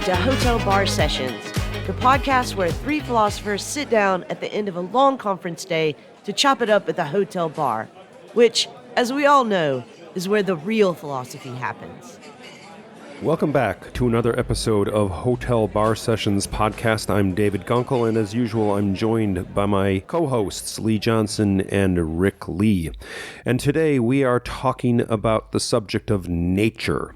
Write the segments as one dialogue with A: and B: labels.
A: to Hotel Bar Sessions, the podcast where three philosophers sit down at the end of a long conference day to chop it up at the hotel bar, which, as we all know, is where the real philosophy happens.
B: Welcome back to another episode of Hotel Bar Sessions podcast. I'm David Gunkel, and as usual, I'm joined by my co-hosts, Lee Johnson and Rick Lee. And today we are talking about the subject of nature.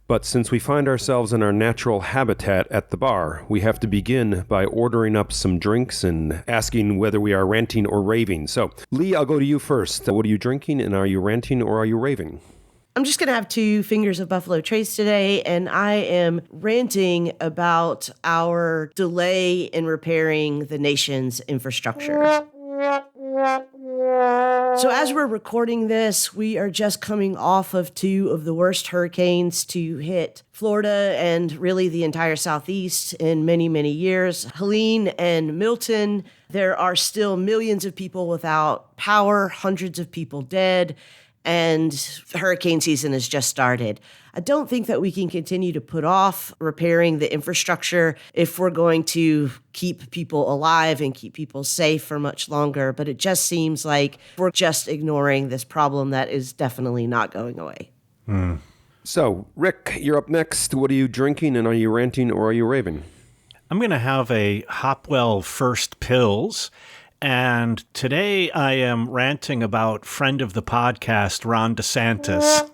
B: But since we find ourselves in our natural habitat at the bar, we have to begin by ordering up some drinks and asking whether we are ranting or raving. So, Lee, I'll go to you first. What are you drinking, and are you ranting or are you raving?
A: I'm just going to have 2 fingers of Buffalo Trace today, and I am ranting about our delay in repairing the nation's infrastructure. So as we're recording this, we are just coming off of 2 of the worst hurricanes to hit Florida and really the entire Southeast in many, many years. Helene and Milton. There are still millions of people without power, hundreds of people dead, and hurricane season has just started. I don't think that we can continue to put off repairing the infrastructure if we're going to keep people alive and keep people safe for much longer. But it just seems like we're just ignoring this problem that is definitely not going away.
B: So, Rick, you're up next. What are you drinking, and are you ranting or are you raving?
C: I'm going to have a Hopwell First Pills. And today I am ranting about friend of the podcast, Ron DeSantis.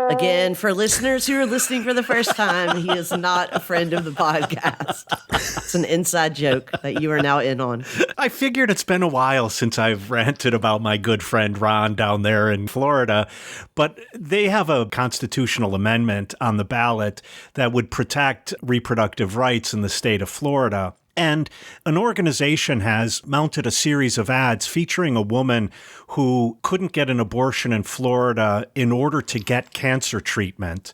A: Again, for listeners who are listening for the first time, he is not a friend of the podcast. It's an inside joke that you are now in on.
C: I figured it's been a while since I've ranted about my good friend Ron down there in Florida, but they have a constitutional amendment on the ballot that would protect reproductive rights in the state of Florida. And an organization has mounted a series of ads featuring a woman who couldn't get an abortion in Florida in order to get cancer treatment.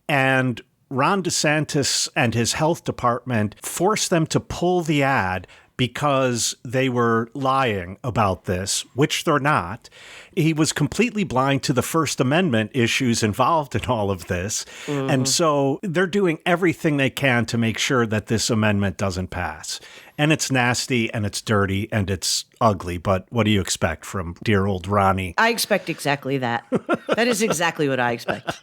C: And Ron DeSantis and his health department forced them to pull the ad because they were lying about this, which they're not. He was completely blind to the First Amendment issues involved in all of this. Mm-hmm. And so they're doing everything they can to make sure that this amendment doesn't pass. And it's nasty and it's dirty and it's ugly. But what do you expect from dear old Ronnie?
A: I expect exactly that. That is exactly what I expect.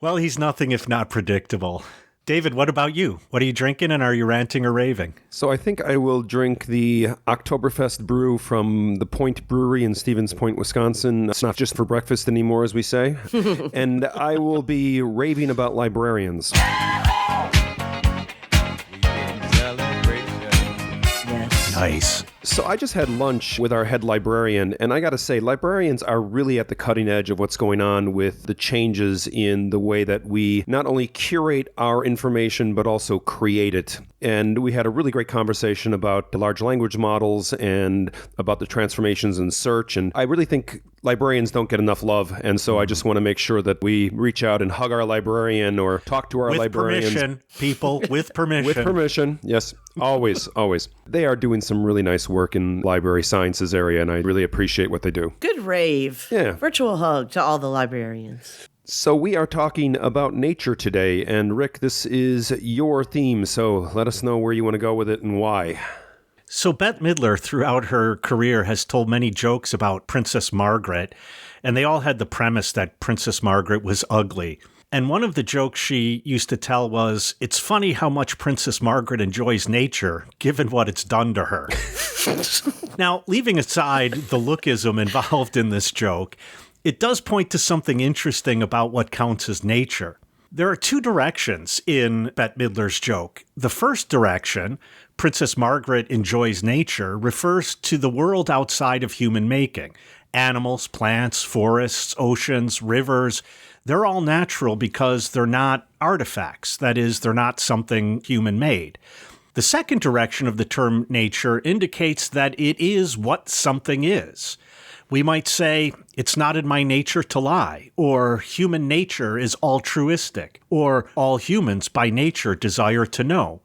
C: Well, he's nothing if not predictable. David, what about you? What are you drinking, and are you ranting or raving?
B: So I think I will drink the Oktoberfest brew from the Point Brewery in Stevens Point, Wisconsin. It's not just for breakfast anymore, as we say. And I will be raving about librarians.
A: Yes.
C: Nice.
B: So I just had lunch with our head librarian, and I got to say, librarians are really at the cutting edge of what's going on with the changes in the way that we not only curate our information, but also create it. And we had a really great conversation about the large language models and about the transformations in search. And I really think librarians don't get enough love. And so I just want to make sure that we reach out and hug our librarian or talk to our librarians.
C: With permission, people, with permission.
B: With permission, yes. Always, always. They are doing some really nice work in library sciences area, and I really appreciate what they do.
A: Good rave.
B: Yeah.
A: Virtual hug to all the librarians.
B: So we are talking about nature today, and Rick, this is your theme, so let us know where you want to go with it and why.
C: So Bette Midler, throughout her career, has told many jokes about Princess Margaret, and they all had the premise that Princess Margaret was ugly. And one of the jokes she used to tell was, it's funny how much Princess Margaret enjoys nature, given what it's done to her. Now, leaving aside the lookism involved in this joke, it does point to something interesting about what counts as nature. There are 2 directions in Bette Midler's joke. The first direction, Princess Margaret enjoys nature, refers to the world outside of human making. Animals, plants, forests, oceans, rivers, they're all natural because they're not artifacts. That is, they're not something human-made. The second direction of the term nature indicates that it is what something is. We might say, it's not in my nature to lie, or human nature is altruistic, or all humans by nature desire to know.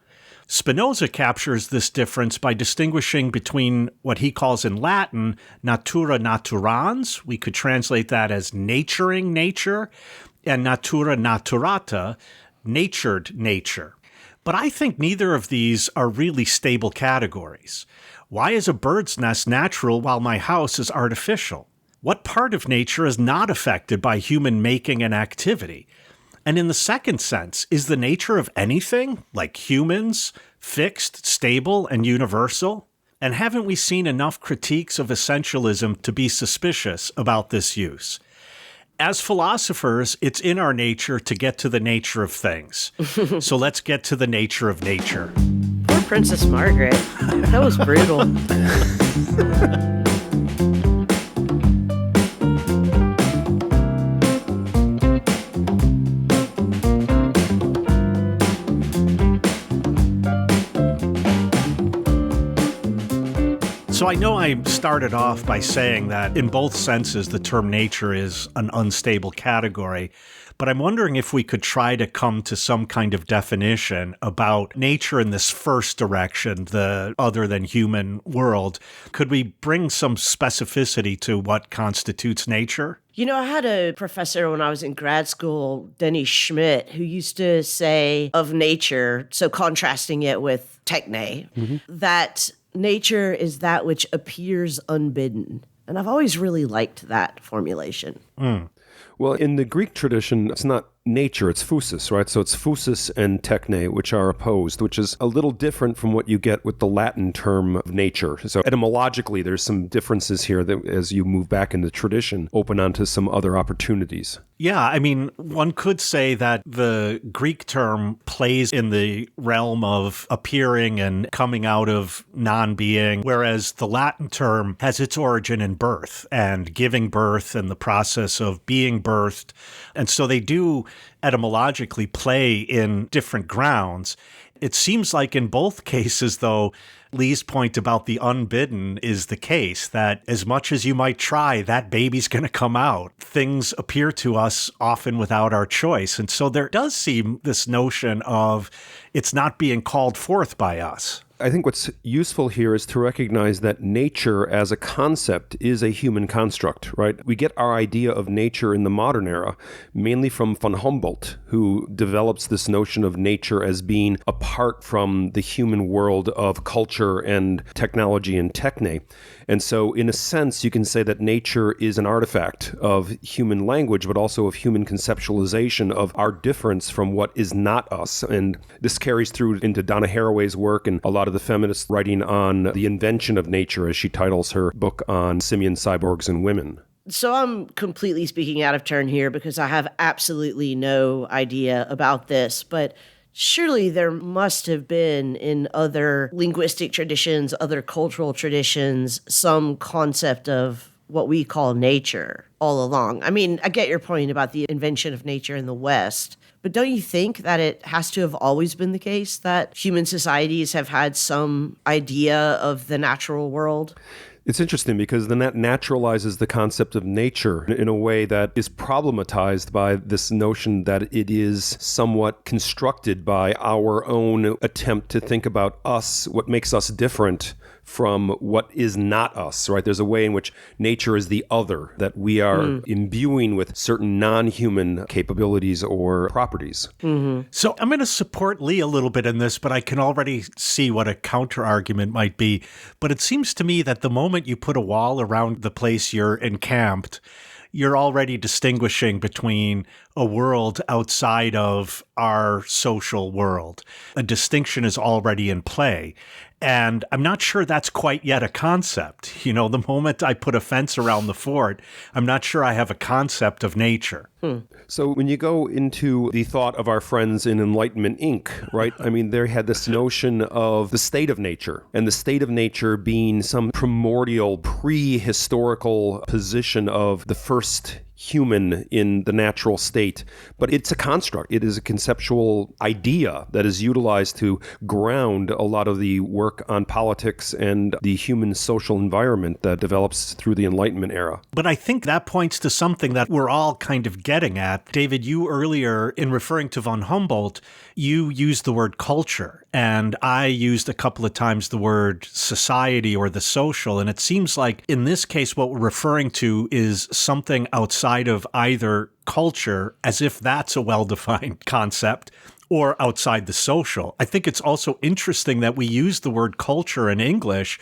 C: Spinoza captures this difference by distinguishing between what he calls in Latin natura naturans, we could translate that as naturing nature, and natura naturata, natured nature. But I think neither of these are really stable categories. Why is a bird's nest natural while my house is artificial? What part of nature is not affected by human making and activity? And in the second sense, is the nature of anything, like humans, fixed, stable, and universal? And haven't we seen enough critiques of essentialism to be suspicious about this use? As philosophers, it's in our nature to get to the nature of things. So let's get to the nature of nature.
A: Poor Princess Margaret. That was brutal.
C: So I know I started off by saying that in both senses, the term nature is an unstable category, but I'm wondering if we could try to come to some kind of definition about nature in this first direction, the other than human world. Could we bring some specificity to what constitutes nature?
A: You know, I had a professor when I was in grad school, Denny Schmidt, who used to say of nature, so contrasting it with techne, that nature is that which appears unbidden. And I've always really liked that formulation.
B: Well, in the Greek tradition, it's not nature, it's physis, right? So it's physis and techne, which are opposed, which is a little different from what you get with the Latin term of nature. So etymologically, there's some differences here that as you move back in the tradition, open onto some other opportunities.
C: Yeah, I mean, one could say that the Greek term plays in the realm of appearing and coming out of non-being, whereas the Latin term has its origin in birth and giving birth and the process of being birthed. And so they do etymologically play in different grounds. It seems like in both cases, though, Lee's point about the unbidden is the case, that as much as you might try, that baby's going to come out. Things appear to us often without our choice. And so there does seem this notion of it's not being called forth by us.
B: I think what's useful here is to recognize that nature as a concept is a human construct, right? We get our idea of nature in the modern era mainly from von Humboldt, who develops this notion of nature as being apart from the human world of culture and technology and techne. And so in a sense, you can say that nature is an artifact of human language, but also of human conceptualization of our difference from what is not us. And this carries through into Donna Haraway's work and a lot of the feminist writing on the invention of nature, as she titles her book on simian cyborgs and women.
A: So I'm completely speaking out of turn here because I have absolutely no idea about this, but surely there must have been in other linguistic traditions, other cultural traditions, some concept of what we call nature all along. I mean, I get your point about the invention of nature in the West, but don't you think that it has to have always been the case that human societies have had some idea of the natural world?
B: It's interesting because then that naturalizes the concept of nature in a way that is problematized by this notion that it is somewhat constructed by our own attempt to think about us, what makes us different from what is not us, right? There's a way in which nature is the other, that we are imbuing with certain non-human capabilities or properties.
C: So I'm going to support Lee a little bit in this, but I can already see what a counter-argument might be. But it seems to me that the moment you put a wall around the place you're encamped, you're already distinguishing between a world outside of our social world. A distinction is already in play. And I'm not sure that's quite yet a concept. You know, the moment I put a fence around the fort, I'm not sure I have a concept of nature.
B: So when you go into the thought of our friends in Enlightenment Inc., right? I mean, they had this notion of the state of nature, and the state of nature being some primordial, prehistorical position of the first human in the natural state. But it's a construct. It is a conceptual idea that is utilized to ground a lot of the work on politics and the human social environment that develops through the Enlightenment era.
C: But I think that points to something that we're all kind of getting at. David, you earlier, in referring to von Humboldt, you used the word culture. And I used a couple of times the word society or the social. And it seems like in this case, what we're referring to is something outside of either culture, as if that's a well-defined concept, or outside the social. I think it's also interesting that we use the word culture in English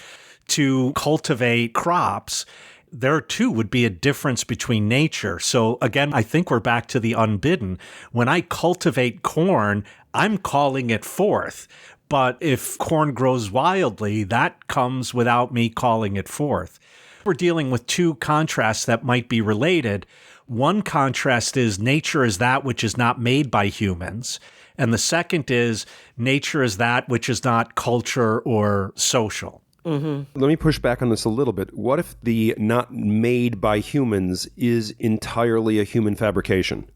C: to cultivate crops. There too would be a difference between nature. So again, I think we're back to the unbidden. When I cultivate corn, I'm calling it forth. But if corn grows wildly, that comes without me calling it forth. We're dealing with two contrasts that might be related. One contrast is nature is that which is not made by humans. And the second is nature is that which is not culture or social.
B: Let me push back on this a little bit. What if the not made by humans is entirely a human fabrication?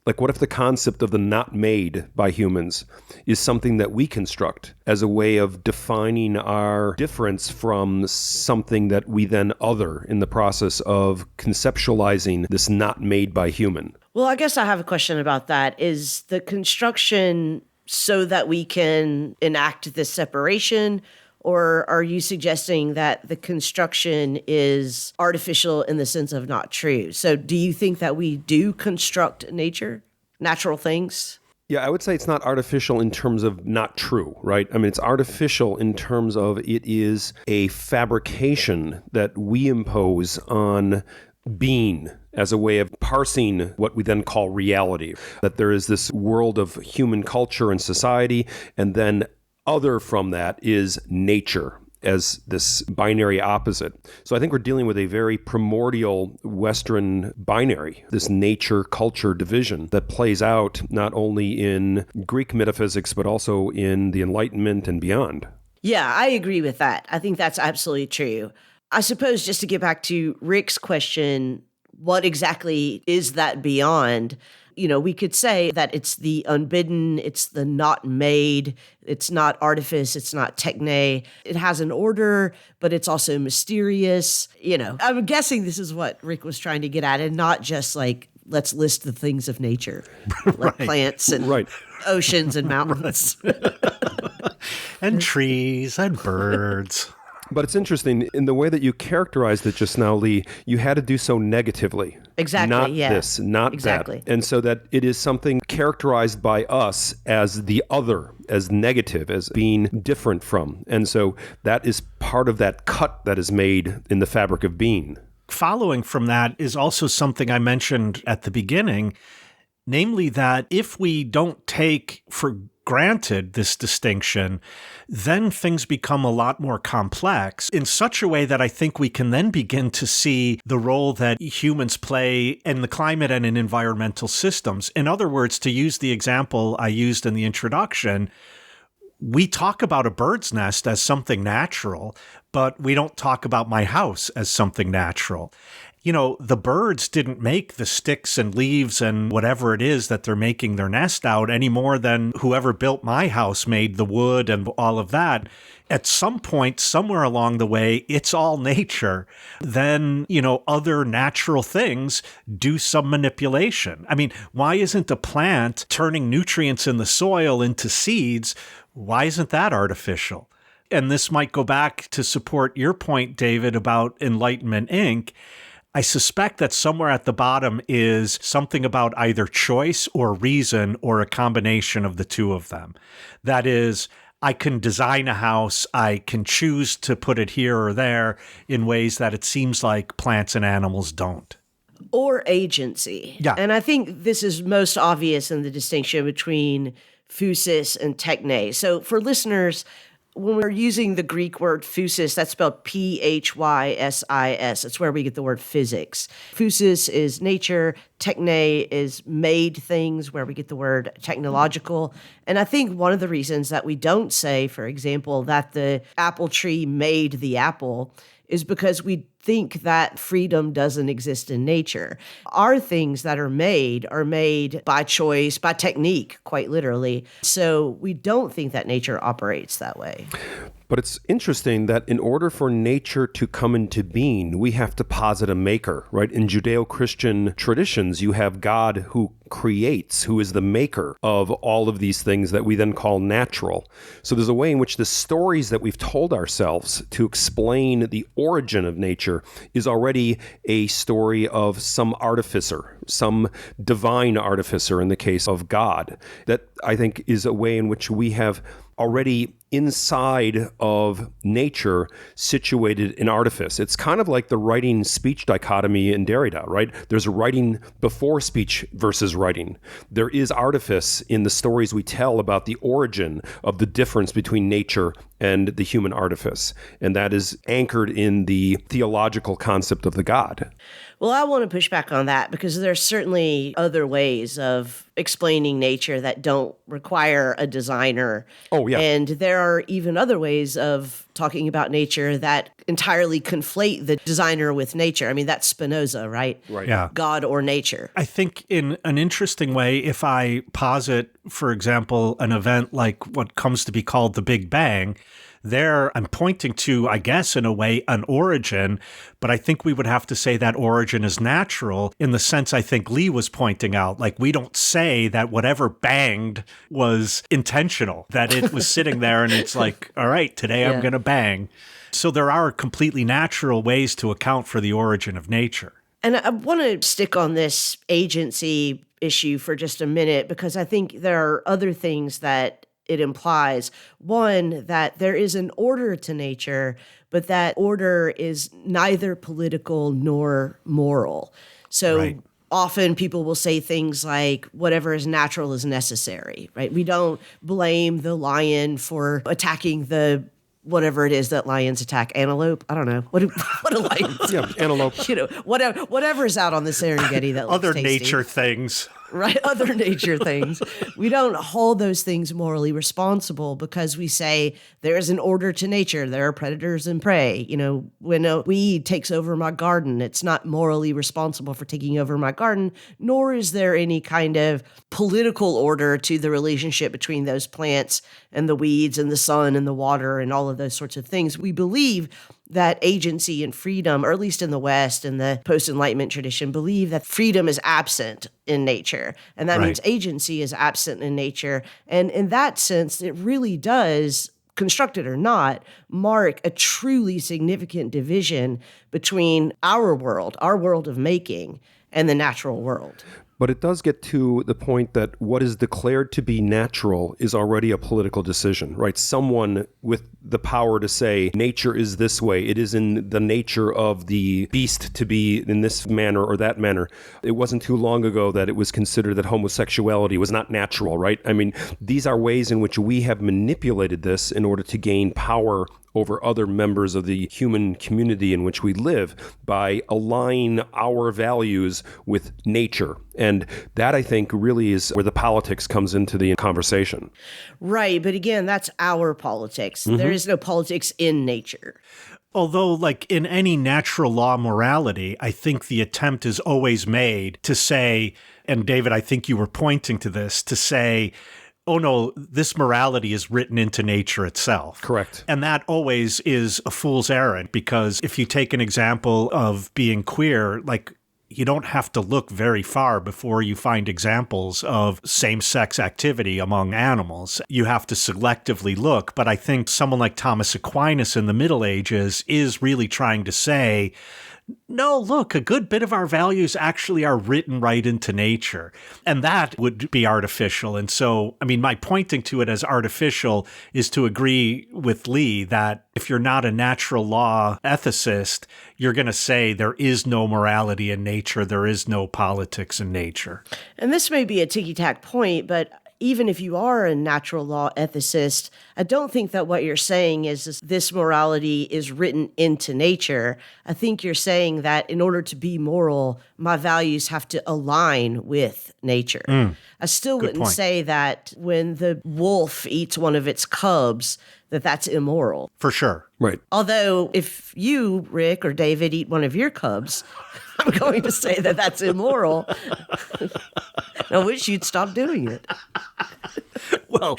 B: Like, what if the concept of the not made by humans is something that we construct as a way of defining our difference from something that we then other in the process of conceptualizing this not made by human?
A: Well, I guess I have a question about that. Is the construction so that we can enact this separation? Or are you suggesting that the construction is artificial in the sense of not true? So do you think that we do construct nature, natural things?
B: Yeah, I would say it's not artificial in terms of not true, right? I mean, it's artificial in terms of it is a fabrication that we impose on being as a way of parsing what we then call reality. That there is this world of human culture and society, and then other from that is nature as this binary opposite. So I think we're dealing with a very primordial Western binary, this nature-culture division that plays out not only in Greek metaphysics, but also in the Enlightenment and beyond.
A: Yeah, I agree with that. I think that's absolutely true. I suppose just to get back to Rick's question, what exactly is that beyond? We could say that it's the unbidden, it's the not made, it's not artifice, it's not techne. It has an order, but it's also mysterious. I'm guessing this is what Rick was trying to get at, and not just like, let's list the things of nature, like plants and oceans and mountains.
C: And trees and birds.
B: But it's interesting, in the way that you characterized it just now, Lee, you had to do so negatively.
A: Exactly,
B: not
A: yeah.
B: This, not
A: exactly.
B: that. And so that it is something characterized by us as the other, as negative, as being different from. And so that is part of that cut that is made in the fabric of being.
C: Following from that is also something I mentioned at the beginning, namely that if we don't take for granted this distinction, then things become a lot more complex in such a way that I think we can then begin to see the role that humans play in the climate and in environmental systems. In other words, to use the example I used in the introduction, we talk about a bird's nest as something natural, but we don't talk about my house as something natural. The birds didn't make the sticks and leaves and whatever it is that they're making their nest out any more than whoever built my house made the wood and all of that. At some point, somewhere along the way, it's all nature. Then, other natural things do some manipulation. I mean, why isn't a plant turning nutrients in the soil into seeds? Why isn't that artificial? And this might go back to support your point, David, about Enlightenment Inc. I suspect that somewhere at the bottom is something about either choice or reason or a combination of the two of them. That is, I can design a house, I can choose to put it here or there in ways that it seems like plants and animals don't.
A: Or agency.
C: Yeah.
A: And I think this is most obvious in the distinction between physis and techne. So for listeners, when we're using the Greek word physis, that's spelled Phys. It's where we get the word physics. Physis is nature. Techne is made things, where we get the word technological. And I think one of the reasons that we don't say, for example, that the apple tree made the apple is because we think that freedom doesn't exist in nature. Our things that are made by choice, by technique, quite literally. So we don't think that nature operates that way.
B: But it's interesting that in order for nature to come into being, we have to posit a maker, right? In Judeo-Christian traditions, you have God who creates, who is the maker of all of these things that we then call natural. So there's a way in which the stories that we've told ourselves to explain the origin of nature is already a story of some artificer, some divine artificer in the case of God. That, I think, is a way in which we have already inside of nature situated an artifice. It's kind of like the writing-speech dichotomy in Derrida, right? There's writing before speech versus writing. There is artifice in the stories we tell about the origin of the difference between nature and the human artifice. And that is anchored in the theological concept of the God.
A: Well, I want to push back on that because there's certainly other ways of explaining nature that don't require a designer.
B: Oh, yeah.
A: And there are even other ways of talking about nature that entirely conflate the designer with nature. I mean, that's Spinoza, right?
B: Right.
C: Yeah.
A: God or nature.
C: I think in an interesting way, if I posit, for example, an event like what comes to be called the Big Bang, there I'm pointing to, I guess, in a way, an origin, but I think we would have to say that origin is natural in the sense I think Lee was pointing out. Like, we don't say that whatever banged was intentional, that it was sitting there and it's like, all right, today I'm going to bang. So there are completely natural ways to account for the origin of nature.
A: And I want to stick on this agency issue for just a minute because I think there are other things that it implies. One, that there is an order to nature, but that order is neither political nor moral. So often people will say things like, whatever is natural is necessary, right? We don't blame the lion for attacking the whatever it is that lions attack. Antelope? I don't know. What do lions?
B: Yeah, antelope.
A: Whatever is out on the Serengeti that looks
C: Other
A: tasty.
C: nature things.
A: Right, other nature things. We don't hold those things morally responsible because we say there is an order to nature. There are predators and prey. When a weed takes over my garden, it's not morally responsible for taking over my garden, nor is there any kind of political order to the relationship between those plants and the weeds and the sun and the water and all of those sorts of things. We believe that agency and freedom, or at least in the West and the post-Enlightenment tradition, believe that freedom is absent in nature. And that means agency is absent in nature. And in that sense, it really does, constructed or not, mark a truly significant division between our world of making, and the natural world.
B: But it does get to the point that what is declared to be natural is already a political decision, right? Someone with the power to say nature is this way, it is in the nature of the beast to be in this manner or that manner. It wasn't too long ago that it was considered that homosexuality was not natural, right? I mean, these are ways in which we have manipulated this in order to gain power over other members of the human community in which we live by aligning our values with nature. And that, I think, really is where the politics comes into the conversation.
A: Right. But again, that's our politics. There is no politics in nature.
C: Although, like in any natural law morality, I think the attempt is always made to say, and David, I think you were pointing to this, to say, oh no, this morality is written into nature itself.
B: Correct.
C: And that always is a fool's errand, because if you take an example of being queer, like you don't have to look very far before you find examples of same-sex activity among animals. You have to selectively look. But I think someone like Thomas Aquinas in the Middle Ages is really trying to say, no, look, a good bit of our values actually are written right into nature. And that would be artificial. And so, I mean, my pointing to it as artificial is to agree with Lee that if you're not a natural law ethicist, you're going to say there is no morality in nature, there is no politics in nature.
A: And this may be a ticky-tack point, but even if you are a natural law ethicist, I don't think that what you're saying is this morality is written into nature. I think you're saying that in order to be moral, my values have to align with nature. I still wouldn't
C: point.
A: say that when the wolf eats one of its cubs, that that's immoral.
C: For sure.
B: Right.
A: Although if you, Rick, or David eat one of your cubs, I'm going to say that that's immoral. I wish you'd stop doing it.
C: Well,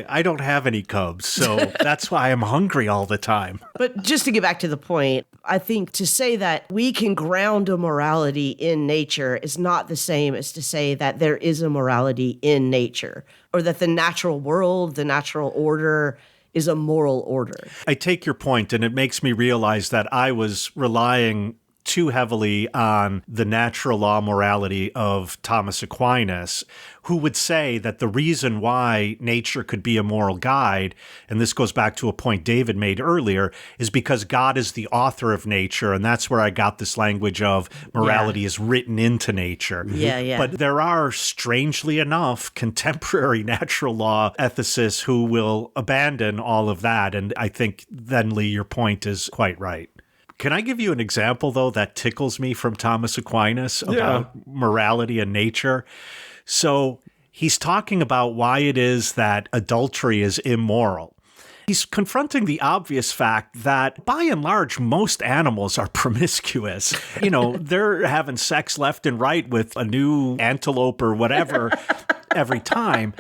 C: I don't have any cubs, so that's why I'm hungry all the time.
A: But just to get back to the point, I think to say that we can ground a morality in nature is not the same as to say that there is a morality in nature, or that the natural world, the natural order, is a moral order.
C: I take your point, and it makes me realize that I was relying too heavily on the natural law morality of Thomas Aquinas, who would say that the reason why nature could be a moral guide, and this goes back to a point David made earlier, is because God is the author of nature, and that's where I got this language of morality is written into nature.
A: Yeah.
C: But there are, strangely enough, contemporary natural law ethicists who will abandon all of that, and I think then, Lee, your point is quite right. Can I give you an example, though, that tickles me from Thomas Aquinas about morality and nature? So he's talking about why it is that adultery is immoral. He's confronting the obvious fact that, by and large, most animals are promiscuous. You know, they're having sex left and right with a new antelope or whatever every time.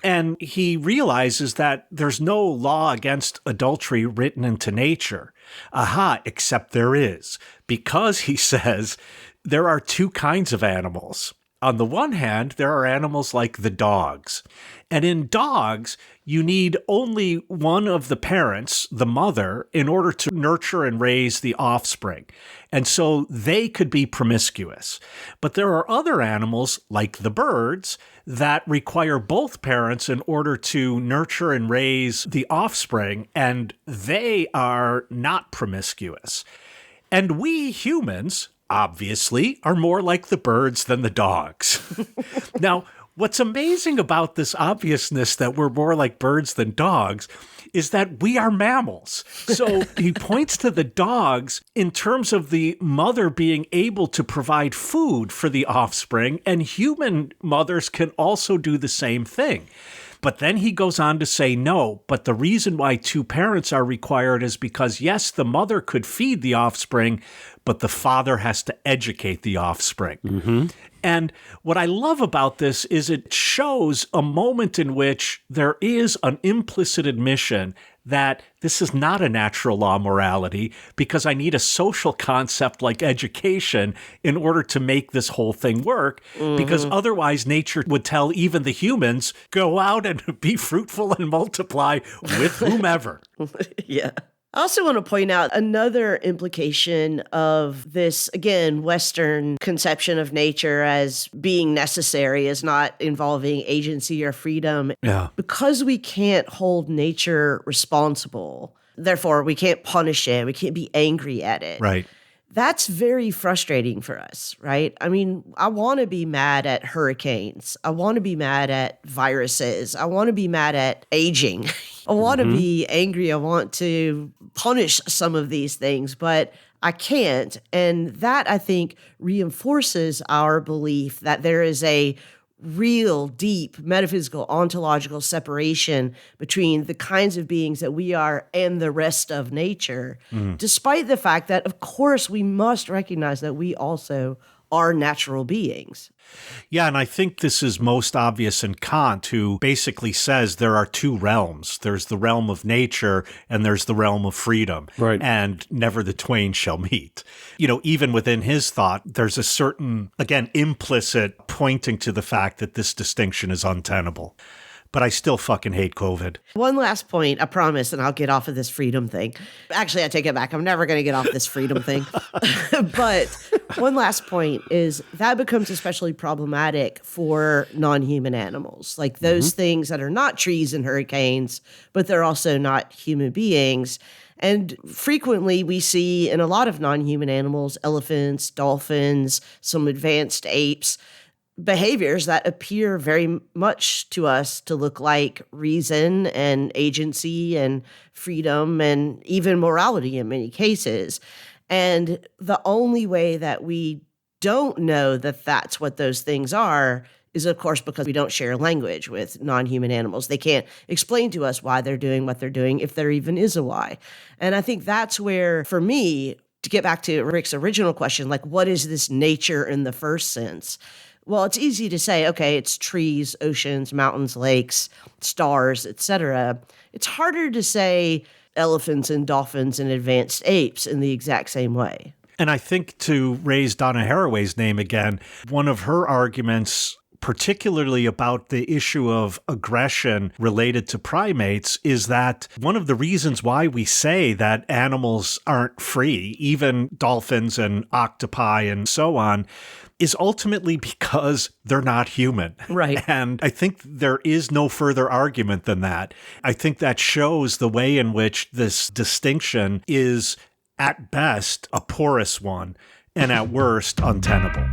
C: And he realizes that there's no law against adultery written into nature. Aha, except there is. Because, he says, there are two kinds of animals. On the one hand, there are animals like the dogs. And in dogs, you need only one of the parents, the mother, in order to nurture and raise the offspring. And so they could be promiscuous. But there are other animals, like the birds, that require both parents in order to nurture and raise the offspring, and they are not promiscuous. And we humans, obviously, are more like the birds than the dogs. Now, what's amazing about this obviousness that we're more like birds than dogs is that we are mammals. So he points to the dogs in terms of the mother being able to provide food for the offspring, and human mothers can also do the same thing. But then he goes on to say, no, but the reason why two parents are required is because, yes, the mother could feed the offspring, but the father has to educate the offspring. Mm-hmm. And what I love about this is it shows a moment in which there is an implicit admission that this is not a natural law morality because I need a social concept like education in order to make this whole thing work, because otherwise nature would tell even the humans, go out and be fruitful and multiply with whomever.
A: Yeah. I also want to point out another implication of this, again, Western conception of nature as being necessary, as not involving agency or freedom.
C: Yeah.
A: Because we can't hold nature responsible, therefore we can't punish it, we can't be angry at it.
C: Right.
A: That's very frustrating for us, right? I mean, I want to be mad at hurricanes. I want to be mad at viruses. I want to be mad at aging. I want to be angry. I want to punish some of these things, but I can't. And that, I think, reinforces our belief that there is a real deep metaphysical ontological separation between the kinds of beings that we are and the rest of nature, despite the fact that, of course, we must recognize that we also are natural beings.
C: Yeah, and I think this is most obvious in Kant, who basically says there are two realms. There's the realm of nature and there's the realm of freedom.
B: Right.
C: And never the twain shall meet. You know, even within his thought, there's a certain, again, implicit pointing to the fact that this distinction is untenable. But I still fucking hate COVID.
A: One last point, I promise, and I'll get off of this freedom thing. Actually, I take it back. I'm never going to get off this freedom thing. But one last point is that becomes especially problematic for non-human animals, like those things that are not trees and hurricanes, but they're also not human beings. And frequently we see in a lot of non-human animals, elephants, dolphins, some advanced apes, behaviors that appear very much to us to look like reason and agency and freedom and even morality in many cases. And the only way that we don't know that that's what those things are is, of course, because we don't share language with non-human animals. They can't explain to us why they're doing what they're doing, if there even is a why. And I think that's where, for me, to get back to Rick's original question, like, what is this nature in the first sense? Well, it's easy to say, okay, it's trees, oceans, mountains, lakes, stars, etc. It's harder to say elephants and dolphins and advanced apes in the exact same way.
C: And I think, to raise Donna Haraway's name again, one of her arguments, particularly about the issue of aggression related to primates, is that one of the reasons why we say that animals aren't free, even dolphins and octopi and so on, is ultimately because they're not human.
A: Right.
C: And I think there is no further argument than that. I think that shows the way in which this distinction is, at best, a porous one, and at worst, untenable.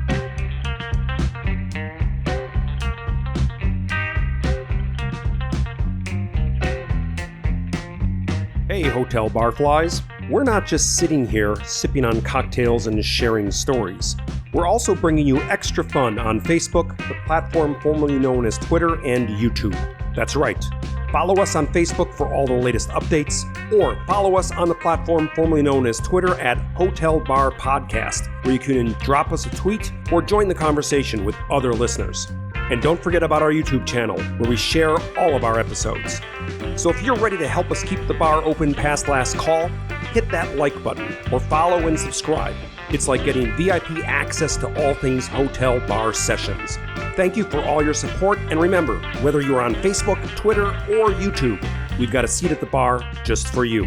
B: Hey, hotel barflies. We're not just sitting here sipping on cocktails and sharing stories. We're also bringing you extra fun on Facebook, the platform formerly known as Twitter, and YouTube. That's right. Follow us on Facebook for all the latest updates, or follow us on the platform formerly known as Twitter at Hotel Bar Podcast, where you can drop us a tweet or join the conversation with other listeners. And don't forget about our YouTube channel, where we share all of our episodes. So if you're ready to help us keep the bar open past last call, hit that like button or follow and subscribe. It's like getting VIP access to all things hotel bar sessions. Thank you for all your support, and remember, whether you're on Facebook, Twitter, or YouTube, we've got a seat at the bar just for you.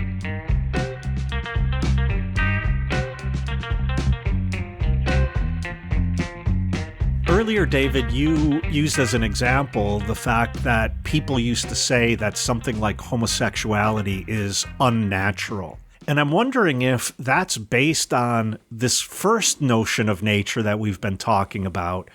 C: Earlier, David, you used as an example the fact that people used to say that something like homosexuality is unnatural. And I'm wondering if that's based on this first notion of nature that we've been talking about,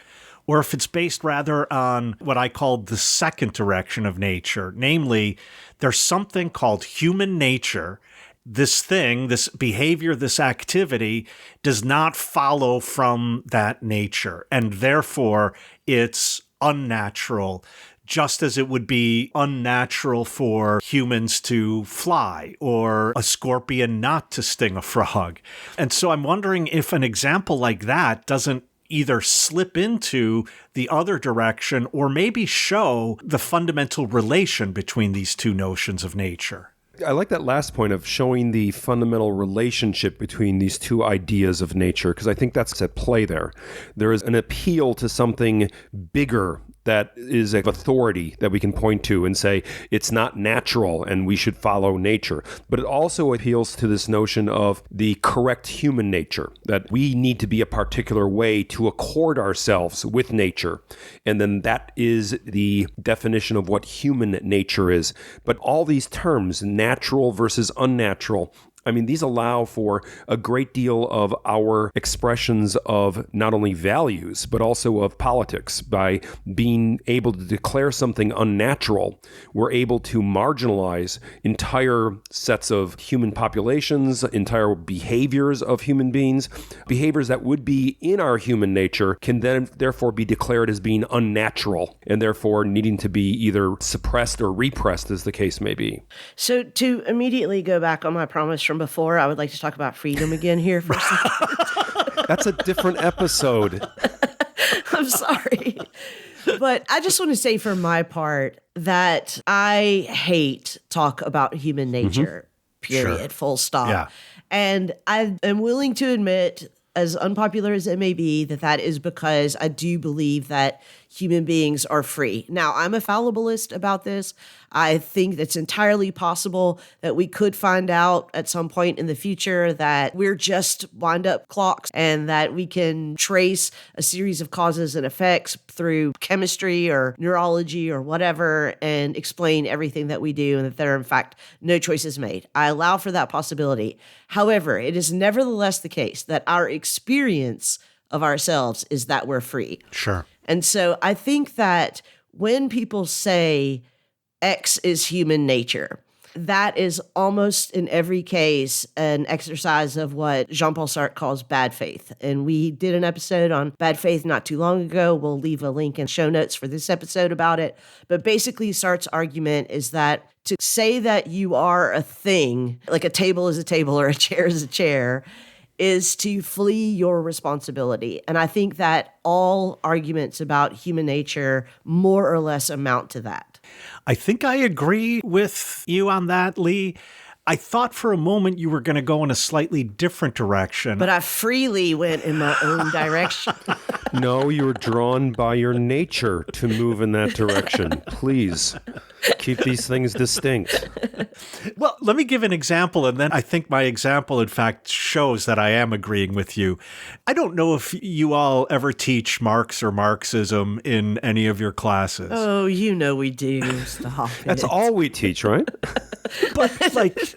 C: or if it's based rather on what I call the second direction of nature. Namely, there's something called human nature. This thing, this behavior, this activity does not follow from that nature, and therefore it's unnatural, just as it would be unnatural for humans to fly or a scorpion not to sting a frog. And so I'm wondering if an example like that doesn't either slip into the other direction or maybe show the fundamental relation between these two notions of nature.
B: I like that last point of showing the fundamental relationship between these two ideas of nature, because I think that's at play there. There is an appeal to something bigger that is of authority that we can point to and say it's not natural and we should follow nature. But it also appeals to this notion of the correct human nature, that we need to be a particular way to accord ourselves with nature. And then that is the definition of what human nature is. But all these terms, natural versus unnatural, I mean, these allow for a great deal of our expressions of not only values, but also of politics. By being able to declare something unnatural, we're able to marginalize entire sets of human populations, entire behaviors of human beings. Behaviors that would be in our human nature can then therefore be declared as being unnatural and therefore needing to be either suppressed or repressed, as the case may be.
A: So to immediately go back on my promise from before, I would like to talk about freedom again here for a second.
B: That's a different episode.
A: I'm sorry. But I just want to say for my part that I hate talk about human nature, period,
C: Sure.
A: full stop.
C: Yeah.
A: And I am willing to admit, as unpopular as it may be, that is because I do believe that human beings are free. Now, I'm a fallibilist about this. I think it's entirely possible that we could find out at some point in the future that we're just wind-up clocks and that we can trace a series of causes and effects through chemistry or neurology or whatever and explain everything that we do and that there are, in fact, no choices made. I allow for that possibility. However, it is nevertheless the case that our experience of ourselves is that we're free.
C: Sure.
A: And so I think that when people say X is human nature, that is almost in every case an exercise of what Jean-Paul Sartre calls bad faith. And we did an episode on bad faith not too long ago. We'll leave a link in show notes for this episode about it. But basically, Sartre's argument is that to say that you are a thing, like a table is a table or a chair is a chair, is to flee your responsibility. And I think that all arguments about human nature more or less amount to that.
C: I think I agree with you on that, Lee. I thought for a moment you were going to go in a slightly different direction.
A: But I freely went in my own direction.
B: No, you're drawn by your nature to move in that direction. Please keep these things distinct.
C: Well, let me give an example, and then I think my example, in fact, shows that I am agreeing with you. I don't know if you all ever teach Marx or Marxism in any of your classes.
A: Oh, you know we do. Stop it.
B: That's all we teach, right?
C: But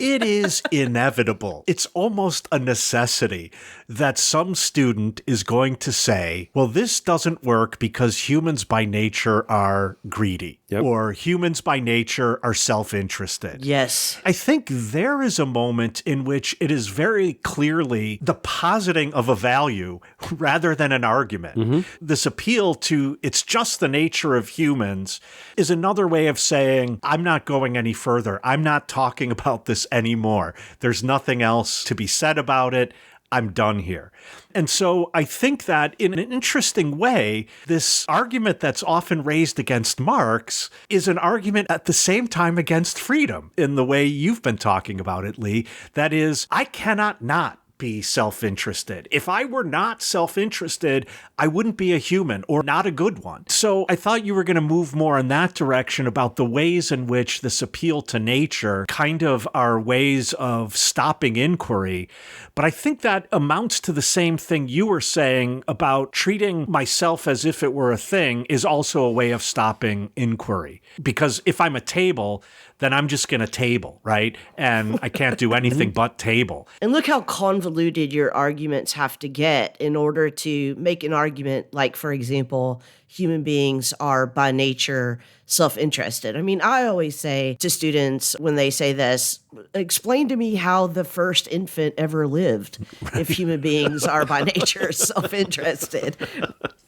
C: it is inevitable. It's almost a necessity that some student is going to say, well, this doesn't work because humans by nature are greedy.
B: Yep.
C: Or humans by nature are self-interested.
A: Yes.
C: I think there is a moment in which it is very clearly the positing of a value rather than an argument. Mm-hmm. This appeal to it's just the nature of humans is another way of saying, I'm not going any further. I'm not talking about this anymore. There's nothing else to be said about it. I'm done here. And so I think that in an interesting way, this argument that's often raised against Marx is an argument at the same time against freedom in the way you've been talking about it, Lee. That is, I cannot not be self-interested. If I were not self-interested, I wouldn't be a human or not a good one. So I thought you were going to move more in that direction about the ways in which this appeal to nature kind of are ways of stopping inquiry. But I think that amounts to the same thing you were saying about treating myself as if it were a thing is also a way of stopping inquiry. Because if I'm a table, then I'm just going to table, right? And I can't do anything but table.
A: And look how convoluted your arguments have to get in order to make an argument like, for example, human beings are by nature self-interested. I mean, I always say to students when they say this, explain to me how the first infant ever lived if human beings are by nature self-interested.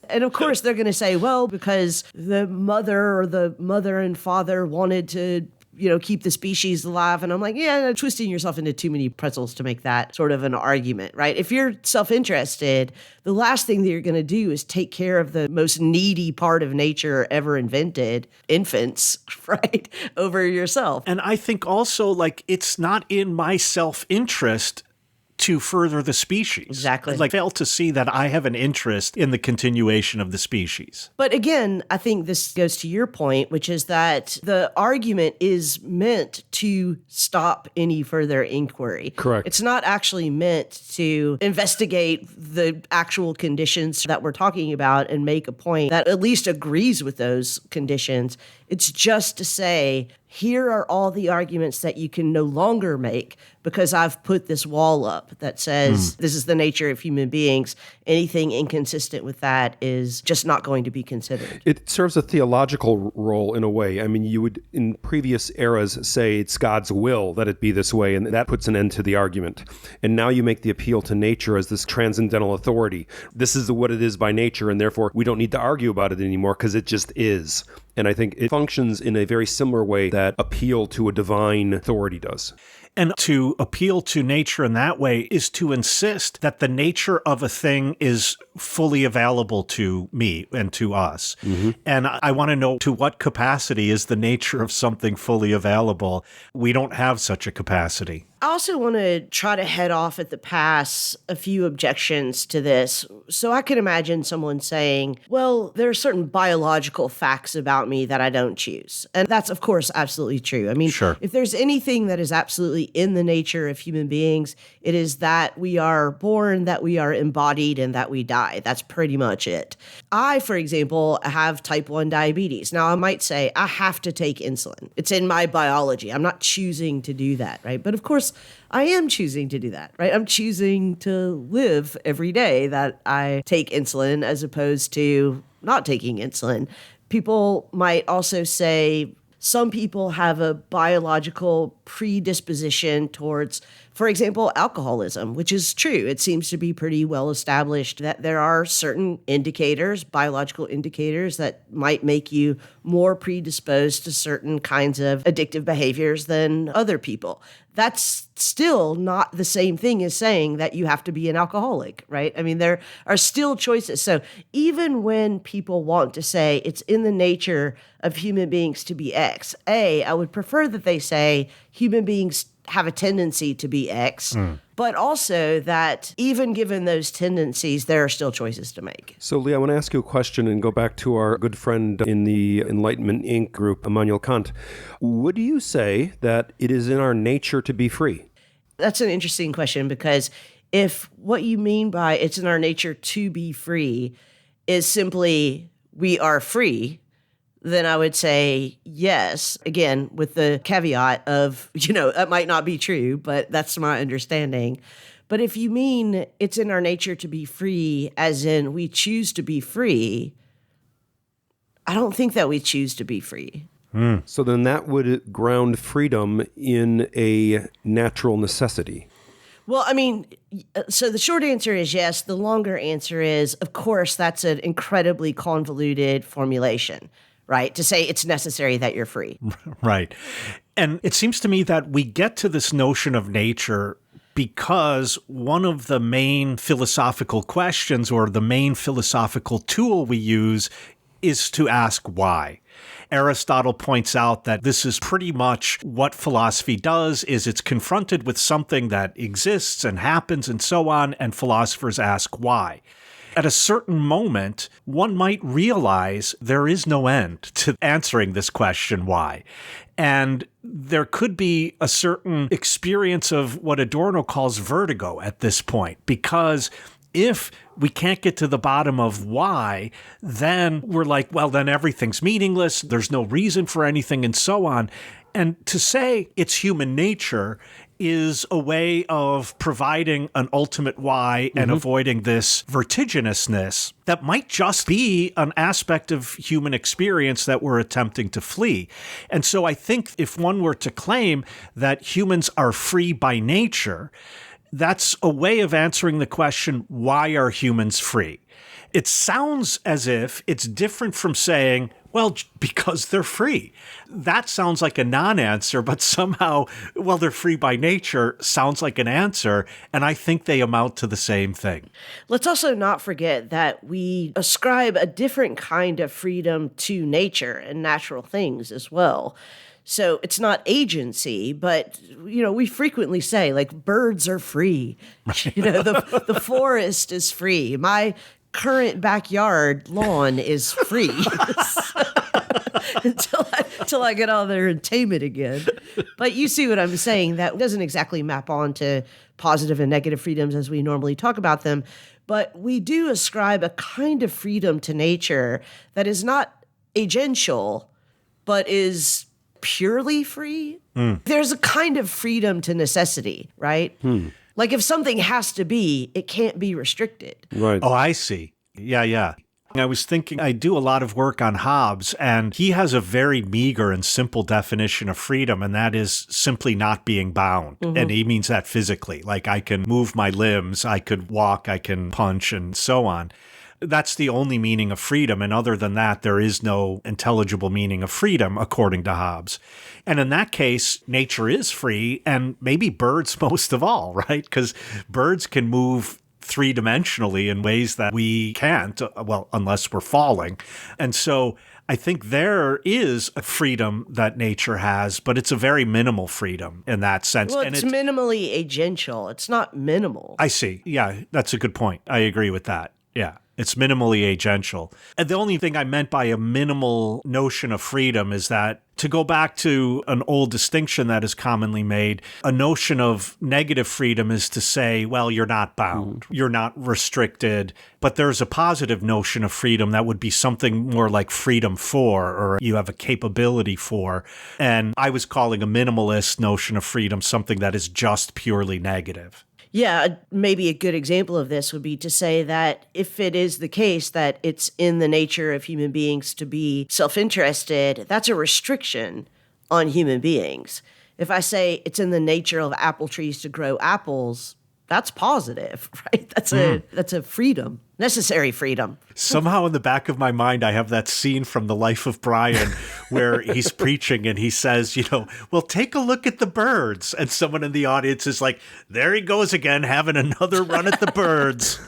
A: And of course, they're going to say, well, because the mother and father wanted to keep the species alive. And I'm like, yeah, twisting yourself into too many pretzels to make that sort of an argument, right? If you're self-interested, the last thing that you're going to do is take care of the most needy part of nature ever invented, infants, right, over yourself.
C: And I think also, it's not in my self-interest to further the species.
A: Exactly.
C: Fail to see that I have an interest in the continuation of the species.
A: But again, I think this goes to your point, which is that the argument is meant to stop any further inquiry.
B: Correct.
A: It's not actually meant to investigate the actual conditions that we're talking about and make a point that at least agrees with those conditions. It's just to say, here are all the arguments that you can no longer make because I've put this wall up that says this is the nature of human beings. Anything inconsistent with that is just not going to be considered.
B: It serves a theological role in a way. I mean, you would, in previous eras, say it's God's will that it be this way, and that puts an end to the argument. And now you make the appeal to nature as this transcendental authority. This is what it is by nature, and therefore we don't need to argue about it anymore because it just is. And I think it functions in a very similar way that appeal to a divine authority does.
C: And to appeal to nature in that way is to insist that the nature of a thing is fully available to me and to us. Mm-hmm. And I want to know, to what capacity is the nature of something fully available? We don't have such a capacity.
A: I also want to try to head off at the pass a few objections to this. So I can imagine someone saying, well, there are certain biological facts about me that I don't choose. And that's, of course, absolutely true. I mean,
C: sure.
A: If there's anything that is absolutely in the nature of human beings, it is that we are born, that we are embodied, and that we die. That's pretty much it. I, for example, have type 1 diabetes. Now, I might say I have to take insulin. It's in my biology. I'm not choosing to do that, right? But of course, I am choosing to do that, right? I'm choosing to live every day that I take insulin as opposed to not taking insulin. People might also say some people have a biological predisposition towards, for example, alcoholism, which is true. It seems to be pretty well established that there are certain indicators, biological indicators, that might make you more predisposed to certain kinds of addictive behaviors than other people. That's still not the same thing as saying that you have to be an alcoholic, right? I mean, there are still choices. So even when people want to say it's in the nature of human beings to be X, I would prefer that they say human beings have a tendency to be X, but also that even given those tendencies, there are still choices to make.
B: So, Lee, I want to ask you a question and go back to our good friend in the Enlightenment Inc. group, Immanuel Kant. Would you say that it is in our nature to be free?
A: That's an interesting question, because if what you mean by it's in our nature to be free is simply we are free, then I would say yes, again, with the caveat of, that might not be true, but that's my understanding. But if you mean it's in our nature to be free, as in we choose to be free, I don't think that we choose to be free.
B: So then that would ground freedom in a natural necessity.
A: Well, I mean, so the short answer is yes. The longer answer is, of course, that's an incredibly convoluted formulation, right? To say it's necessary that you're free.
C: Right. And it seems to me that we get to this notion of nature because one of the main philosophical questions or the main philosophical tool we use is to ask why. Aristotle points out that this is pretty much what philosophy does, is it's confronted with something that exists and happens and so on, and philosophers ask why. At a certain moment, one might realize there is no end to answering this question, why? And there could be a certain experience of what Adorno calls vertigo at this point, because if we can't get to the bottom of why, then we're like, well, then everything's meaningless. There's no reason for anything and so on. And to say it's human nature is a way of providing an ultimate why and avoiding this vertiginousness that might just be an aspect of human experience that we're attempting to flee. And so I think if one were to claim that humans are free by nature, that's a way of answering the question, why are humans free? It sounds as if it's different from saying, well, because they're free. That sounds like a non-answer, but somehow, well, they're free by nature sounds like an answer, and I think they amount to the same thing.
A: Let's also not forget that we ascribe a different kind of freedom to nature and natural things as well. So it's not agency, but, we frequently say, like, birds are free. The forest is free. My current backyard lawn is free until I get all there and tame it again. But you see what I'm saying. That doesn't exactly map on to positive and negative freedoms as we normally talk about them. But we do ascribe a kind of freedom to nature that is not agential, but is purely free. There's a kind of freedom to necessity, right? Like if something has to be, it can't be restricted.
B: Right.
C: Oh, I see. Yeah. I was thinking, I do a lot of work on Hobbes, and he has a very meager and simple definition of freedom, and that is simply not being bound. And he means that physically. Like I can move my limbs, I could walk, I can punch, and so on. That's the only meaning of freedom. And other than that, there is no intelligible meaning of freedom, according to Hobbes. And in that case, nature is free, and maybe birds most of all, right? Because birds can move three-dimensionally in ways that we can't, well, unless we're falling. And so I think there is a freedom that nature has, but it's a very minimal freedom in that sense.
A: Well, it's minimally agential. It's not minimal.
C: I see. Yeah, that's a good point. I agree with that. Yeah. It's minimally agential. And the only thing I meant by a minimal notion of freedom is that, to go back to an old distinction that is commonly made, a notion of negative freedom is to say, well, you're not bound, you're not restricted. But there's a positive notion of freedom that would be something more like freedom for, or you have a capability for. And I was calling a minimalist notion of freedom something that is just purely negative.
A: Yeah, maybe a good example of this would be to say that if it is the case that it's in the nature of human beings to be self-interested, that's a restriction on human beings. If I say it's in the nature of apple trees to grow apples, that's positive, right? That's a freedom, necessary freedom.
C: Somehow in the back of my mind, I have that scene from The Life of Brian where he's preaching and he says, well, take a look at the birds. And someone in the audience is like, there he goes again, having another run at the birds.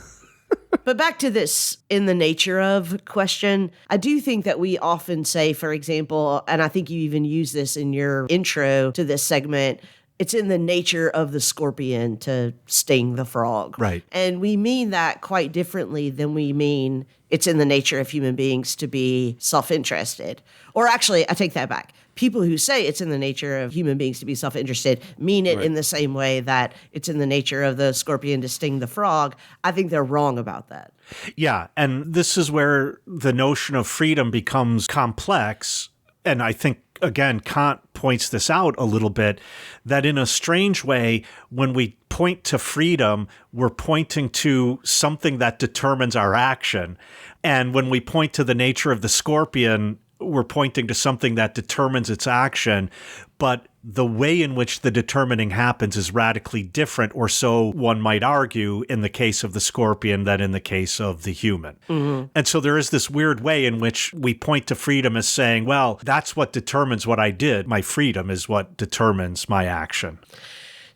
A: But back to this in the nature of question, I do think that we often say, for example, and I think you even use this in your intro to this segment, it's in the nature of the scorpion to sting the frog.
C: Right.
A: And we mean that quite differently than we mean it's in the nature of human beings to be self-interested. Or actually, I take that back. People who say it's in the nature of human beings to be self-interested mean it in the same way that it's in the nature of the scorpion to sting the frog. I think they're wrong about that.
C: Yeah, and this is where the notion of freedom becomes complex. And I think, again, Kant points this out a little bit, that in a strange way, when we point to freedom, we're pointing to something that determines our action. And when we point to the nature of the scorpion, we're pointing to something that determines its action. But the way in which the determining happens is radically different, or so one might argue, in the case of the scorpion than in the case of the human. Mm-hmm. And so there is this weird way in which we point to freedom as saying, well, that's what determines what I did. My freedom is what determines my action.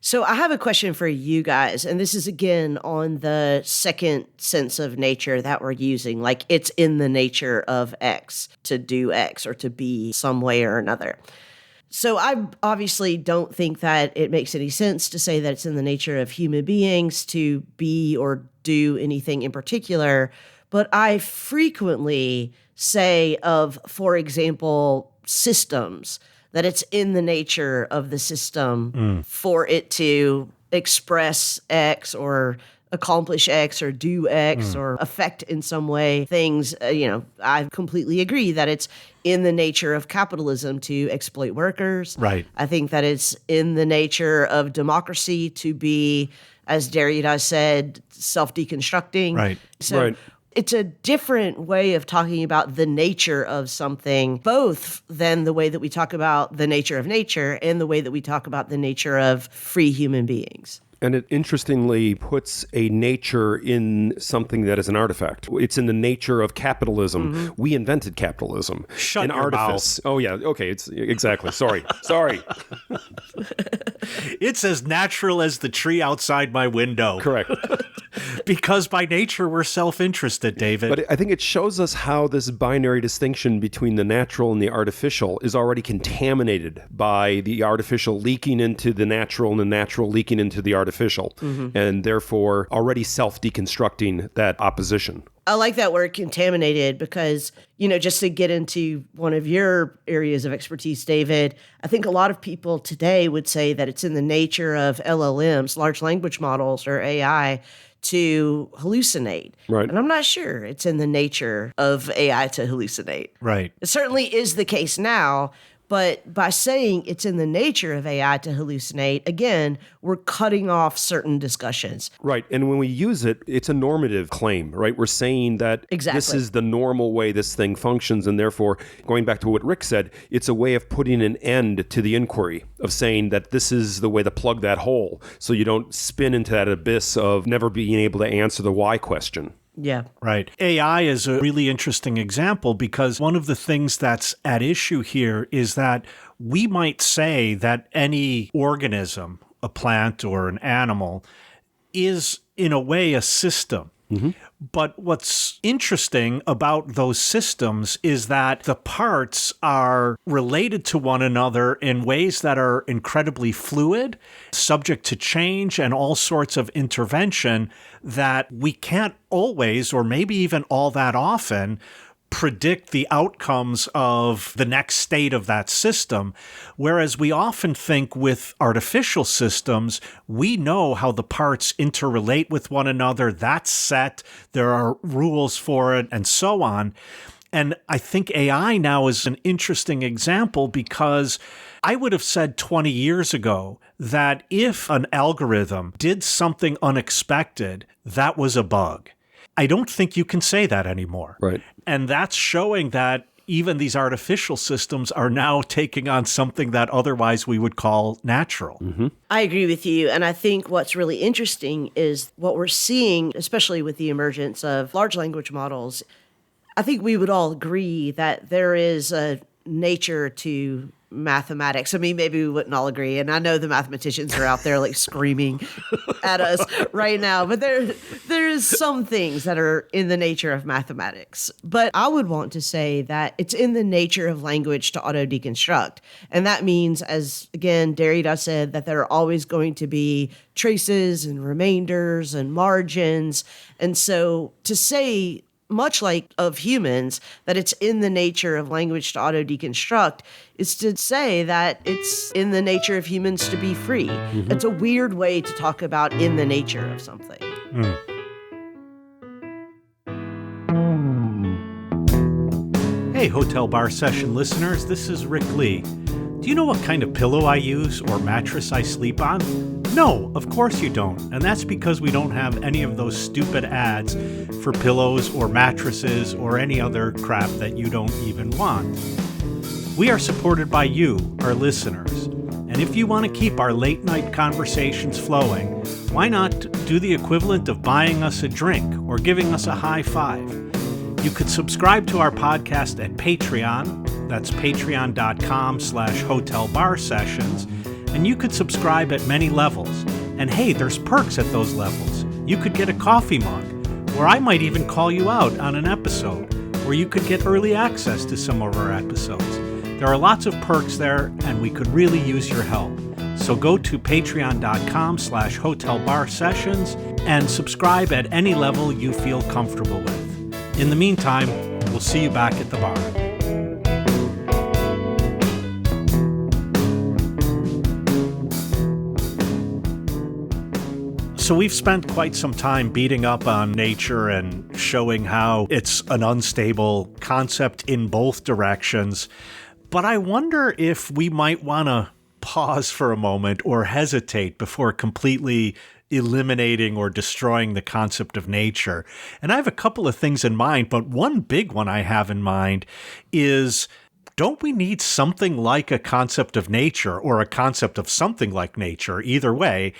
A: So I have a question for you guys, and this is again on the second sense of nature that we're using, like it's in the nature of X to do X or to be some way or another. So I obviously don't think that it makes any sense to say that it's in the nature of human beings to be or do anything in particular, but I frequently say of, for example, systems, that it's in the nature of the system for it to express X or accomplish X or do X or affect in some way things. I completely agree that it's in the nature of capitalism to exploit workers.
C: Right.
A: I think that it's in the nature of democracy to be, as Derrida said, self-deconstructing.
C: Right.
A: So
B: right.
A: It's a different way of talking about the nature of something, both than the way that we talk about the nature of nature and the way that we talk about the nature of free human beings.
B: And it interestingly puts a nature in something that is an artifact. It's in the nature of capitalism. Mm-hmm. We invented capitalism.
C: Shut your
B: artifice.
C: mouth.
B: Oh, yeah. Okay. It's exactly. Sorry.
C: It's as natural as the tree outside my window.
B: Correct.
C: Because by nature, we're self-interested, David.
B: But I think it shows us how this binary distinction between the natural and the artificial is already contaminated by the artificial leaking into the natural and the natural leaking into the artificial, and therefore already self-deconstructing that opposition.
A: I like that word contaminated because, just to get into one of your areas of expertise, David, I think a lot of people today would say that it's in the nature of LLMs, large language models, or AI, to hallucinate.
B: Right.
A: And I'm not sure it's in the nature of AI to hallucinate.
C: Right.
A: It certainly is the case now, but by saying it's in the nature of AI to hallucinate, again, we're cutting off certain discussions.
B: Right. And when we use it, it's a normative claim, right? We're saying that this is the normal way this thing functions. And therefore, going back to what Rick said, it's a way of putting an end to the inquiry, of saying that this is the way to plug that hole so you don't spin into that abyss of never being able to answer the why question.
A: Yeah.
C: Right. AI is a really interesting example because one of the things that's at issue here is that we might say that any organism, a plant or an animal, is in a way a system. Mm-hmm. But what's interesting about those systems is that the parts are related to one another in ways that are incredibly fluid, subject to change and all sorts of intervention that we can't always, or maybe even all that often, predict the outcomes of the next state of that system. Whereas we often think with artificial systems, we know how the parts interrelate with one another. That's set. There are rules for it and so on. And I think AI now is an interesting example because I would have said 20 years ago that if an algorithm did something unexpected, that was a bug. I don't think you can say that anymore.
B: Right.
C: And that's showing that even these artificial systems are now taking on something that otherwise we would call natural.
B: Mm-hmm.
A: I agree with you. And I think what's really interesting is what we're seeing, especially with the emergence of large language models. I think we would all agree that there is a nature to mathematics. I mean, maybe we wouldn't all agree. And I know the mathematicians are out there like screaming at us right now, but there's some things that are in the nature of mathematics. But I would want to say that it's in the nature of language to auto-deconstruct. And that means, as again, Derrida said, that there are always going to be traces and remainders and margins. And so to say, much like of humans, that it's in the nature of language to auto-deconstruct is to say that it's in the nature of humans to be free. Mm-hmm. It's a weird way to talk about in the nature of something.
C: Hey, Hotel Bar Session listeners, this is Rick Lee. Do you know what kind of pillow I use or mattress I sleep on? No, of course you don't. And that's because we don't have any of those stupid ads for pillows or mattresses or any other crap that you don't even want. We are supported by you, our listeners. And if you want to keep our late night conversations flowing, why not do the equivalent of buying us a drink or giving us a high five? You could subscribe to our podcast at Patreon. That's patreon.com/hotelbarsessions. And you could subscribe at many levels. And hey, there's perks at those levels. You could get a coffee mug, or I might even call you out on an episode, or you could get early access to some of our episodes. There are lots of perks there, and we could really use your help. So go to patreon.com/hotelbarsessions and subscribe at any level you feel comfortable with. In the meantime, we'll see you back at the bar. So we've spent quite some time beating up on nature and showing how it's an unstable concept in both directions. But I wonder if we might want to pause for a moment or hesitate before completely eliminating or destroying the concept of nature. And I have a couple of things in mind, but one big one I have in mind is, don't we need something like a concept of nature or a concept of something like nature, either way,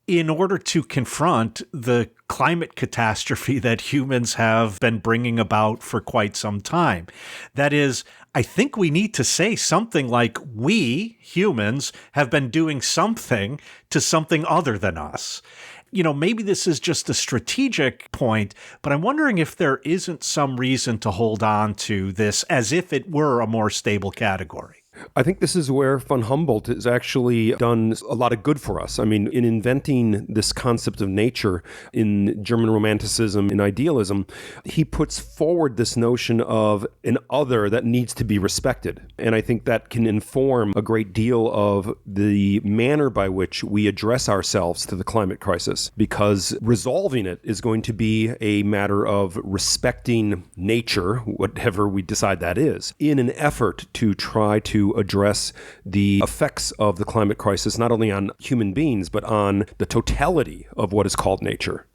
C: in order to confront the climate catastrophe that humans have been bringing about for quite some time? That is, I think we need to say something like, we, humans, have been doing something to something other than us. You know, maybe this is just a strategic point, but I'm wondering if there isn't some reason to hold on to this as if it were a more stable category.
B: I think this is where von Humboldt has actually done a lot of good for us. I mean, in inventing this concept of nature in German Romanticism and idealism, he puts forward this notion of an other that needs to be respected. And I think that can inform a great deal of the manner by which we address ourselves to the climate crisis, because resolving it is going to be a matter of respecting nature, whatever we decide that is, in an effort to try to address the effects of the climate crisis, not only on human beings, but on the totality of what is called nature.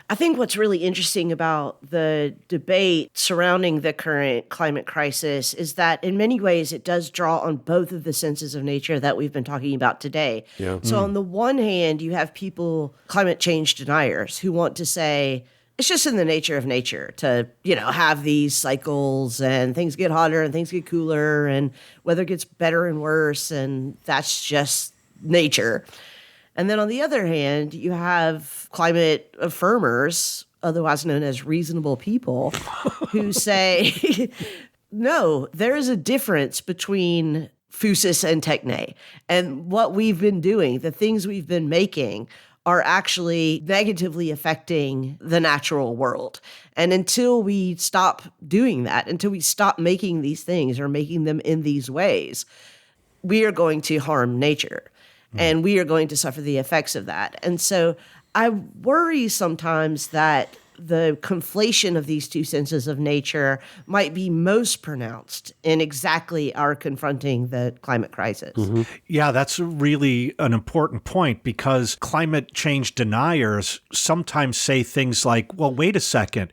A: I think what's really interesting about the debate surrounding the current climate crisis is that in many ways it does draw on both of the senses of nature that we've been talking about today.
B: Yeah.
A: So on the one hand, you have people, climate change deniers, who want to say, it's just in the nature of nature to, have these cycles and things get hotter and things get cooler and weather gets better and worse, and that's just nature. And then on the other hand, you have climate affirmers, otherwise known as reasonable people, who say, no, there is a difference between physis and techne. And what we've been doing, the things we've been making, are actually negatively affecting the natural world. And until we stop doing that, until we stop making these things or making them in these ways, we are going to harm nature. And we are going to suffer the effects of that. And so I worry sometimes that the conflation of these two senses of nature might be most pronounced in exactly our confronting the climate crisis.
C: Yeah, that's really an important point, because climate change deniers sometimes say things like, well, wait a second,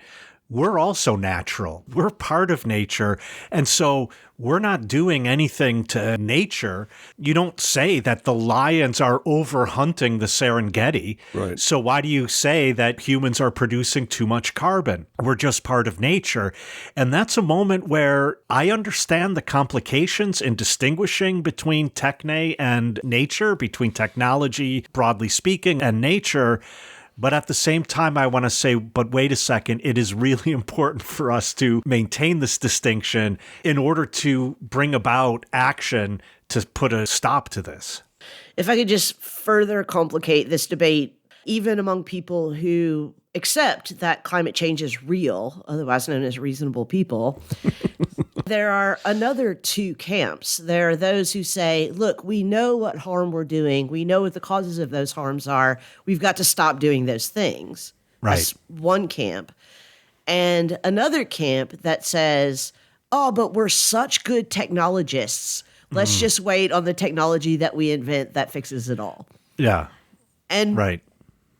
C: we're also natural. We're part of nature. And so we're not doing anything to nature. You don't say that the lions are over hunting the Serengeti.
B: Right.
C: So why do you say that humans are producing too much carbon? We're just part of nature. And that's a moment where I understand the complications in distinguishing between techne and nature, between technology, broadly speaking, and nature. But at the same time, I want to say, but wait a second, it is really important for us to maintain this distinction in order to bring about action to put a stop to this.
A: If I could just further complicate this debate, even among people who accept that climate change is real, otherwise known as reasonable people, there are another two camps. There are those who say, look, we know what harm we're doing. We know what the causes of those harms are. We've got to stop doing those things.
C: Right.
A: That's one camp. And another camp that says, oh, but we're such good technologists. Let's just wait on the technology that we invent that fixes it all.
C: Yeah.
A: And
C: Right.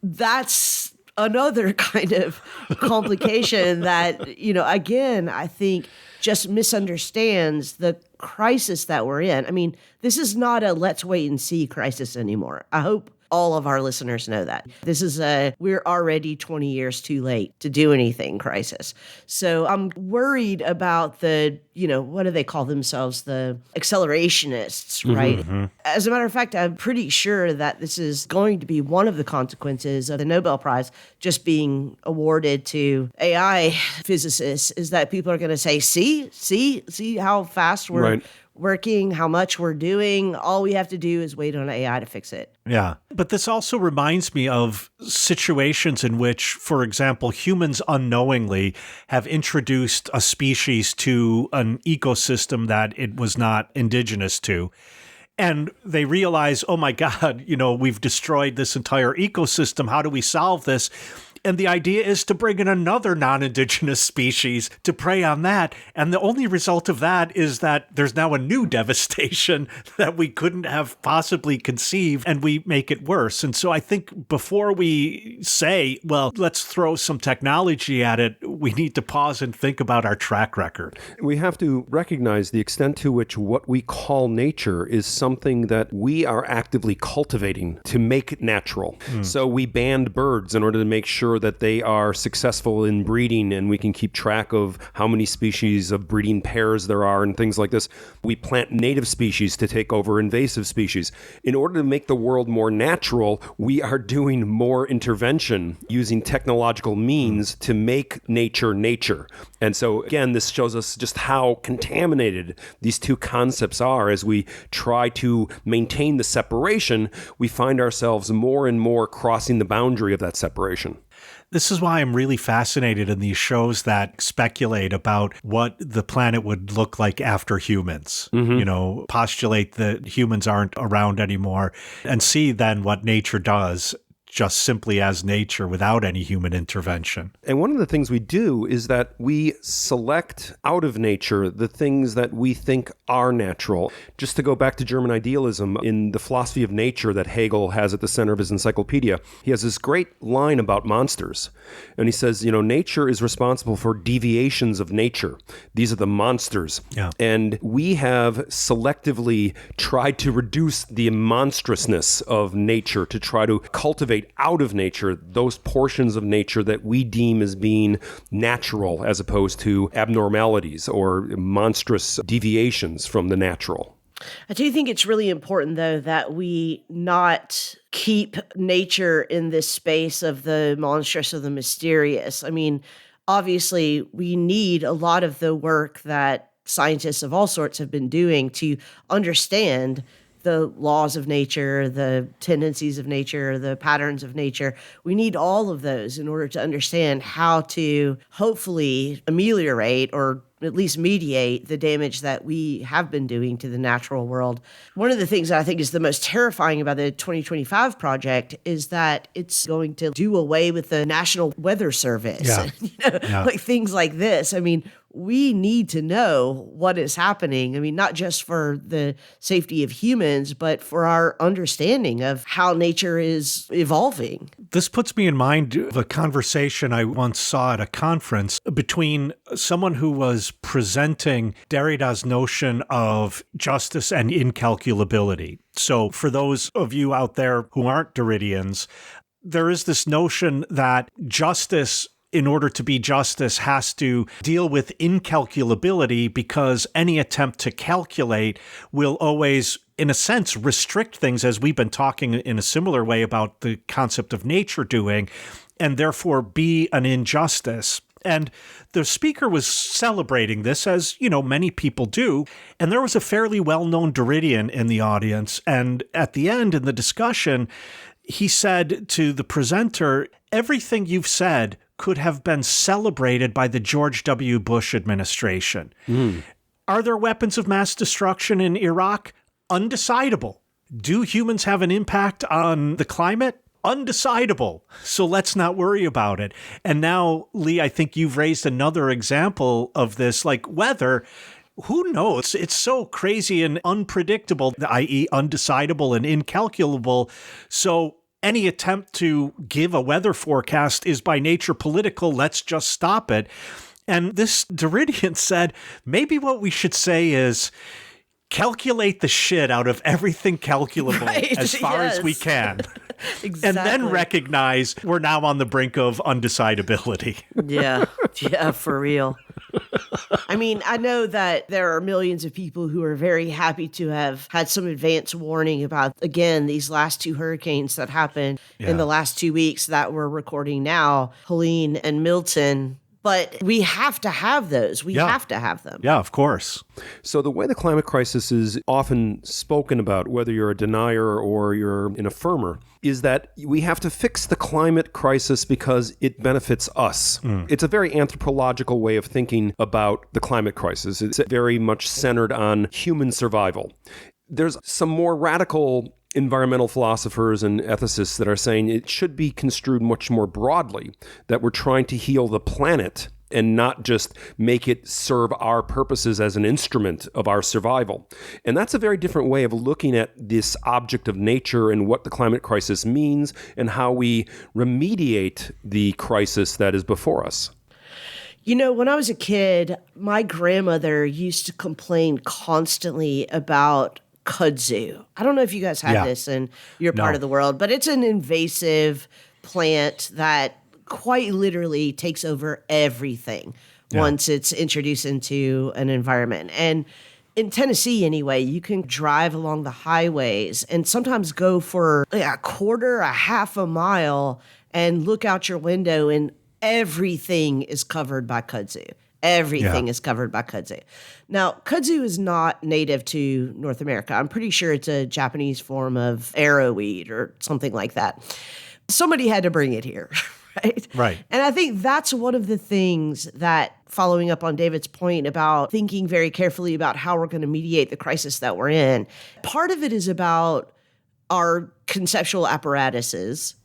A: that's another kind of complication that, again, I think just misunderstands the crisis that we're in. I mean, this is not a let's wait and see crisis anymore. I hope all of our listeners know that. This is we're already 20 years too late to do anything crisis. So I'm worried about the, what do they call themselves? The accelerationists, right?
C: Mm-hmm.
A: As a matter of fact, I'm pretty sure that this is going to be one of the consequences of the Nobel Prize just being awarded to AI physicists, is that people are going to say, see how fast we're working, how much we're doing. All we have to do is wait on AI to fix it.
C: Yeah. But this also reminds me of situations in which, for example, humans unknowingly have introduced a species to an ecosystem that it was not indigenous to. And they realize, oh my God, we've destroyed this entire ecosystem. How do we solve this? And the idea is to bring in another non-indigenous species to prey on that. And the only result of that is that there's now a new devastation that we couldn't have possibly conceived, and we make it worse. And so I think before we say, well, let's throw some technology at it, we need to pause and think about our track record.
B: We have to recognize the extent to which what we call nature is something that we are actively cultivating to make natural. So we banned birds in order to make sure that they are successful in breeding, and we can keep track of how many species of breeding pairs there are and things like this. We plant native species to take over invasive species. In order to make the world more natural, we are doing more intervention using technological means to make nature nature. And so again, this shows us just how contaminated these two concepts are. As we try to maintain the separation, we find ourselves more and more crossing the boundary of that separation.
C: This is why I'm really fascinated in these shows that speculate about what the planet would look like after humans, postulate that humans aren't around anymore, and see then what nature does just simply as nature without any human intervention.
B: And one of the things we do is that we select out of nature the things that we think are natural. Just to go back to German idealism, in the philosophy of nature that Hegel has at the center of his encyclopedia, he has this great line about monsters. And he says, nature is responsible for deviations of nature. These are the monsters.
C: Yeah.
B: And we have selectively tried to reduce the monstrousness of nature, to try to cultivate out of nature those portions of nature that we deem as being natural, as opposed to abnormalities or monstrous deviations from the natural.
A: I do think it's really important, though, that we not keep nature in this space of the monstrous or the mysterious. I mean, obviously, we need a lot of the work that scientists of all sorts have been doing to understand the laws of nature, the tendencies of nature, the patterns of nature. We need all of those in order to understand how to hopefully ameliorate or at least mediate the damage that we have been doing to the natural world. One of the things that I think is the most terrifying about the 2025 project is that it's going to do away with the National Weather Service.
C: Yeah.
A: Like things like this. I mean, we need to know what is happening. I mean, not just for the safety of humans, but for our understanding of how nature is evolving.
C: This puts me in mind of a conversation I once saw at a conference between someone who was presenting Derrida's notion of justice and incalculability. So for those of you out there who aren't Derridians, there is this notion that justice, in order to be justice, has to deal with incalculability because any attempt to calculate will always, in a sense, restrict things, as we've been talking in a similar way about the concept of nature doing, and therefore be an injustice. And the speaker was celebrating this, as, many people do. And there was a fairly well-known Derridian in the audience. And at the end, in the discussion, he said to the presenter, everything you've said could have been celebrated by the George W. Bush administration. Are there weapons of mass destruction in Iraq? Undecidable. Do humans have an impact on the climate? Undecidable. So let's not worry about it. And now, Lee, I think you've raised another example of this, like weather. Who knows? It's so crazy and unpredictable, i.e. undecidable and incalculable. So any attempt to give a weather forecast is by nature political. Let's just stop it. And this Derridian said, maybe what we should say is calculate the shit out of everything calculable as far as we can.
A: Exactly.
C: And then recognize we're now on the brink of undecidability.
A: Yeah, for real. I mean, I know that there are millions of people who are very happy to have had some advance warning about, again, these last two hurricanes that happened in the last 2 weeks that we're recording now, Helene and Milton. But we have to have those. We have to have them.
C: Yeah, of course.
B: So the way the climate crisis is often spoken about, whether you're a denier or you're an affirmer, is that we have to fix the climate crisis because it benefits us. It's a very anthropological way of thinking about the climate crisis. It's very much centered on human survival. There's some more radical environmental philosophers and ethicists that are saying it should be construed much more broadly, that we're trying to heal the planet and not just make it serve our purposes as an instrument of our survival. And that's a very different way of looking at this object of nature and what the climate crisis means and how we remediate the crisis that is before us.
A: When I was a kid, my grandmother used to complain constantly about kudzu. I don't know if you guys have this in your part of the world, but it's an invasive plant that quite literally takes over everything once it's introduced into an environment. And in Tennessee, anyway, you can drive along the highways and sometimes go for a quarter, a half a mile and look out your window and everything is covered by kudzu. Everything is covered by kudzu. Now, kudzu is not native to North America. I'm pretty sure it's a Japanese form of arrowweed or something like that. Somebody had to bring it here, right?
C: Right.
A: And I think that's one of the things that, following up on David's point about thinking very carefully about how we're going to mediate the crisis that we're in, part of it is about our conceptual apparatuses.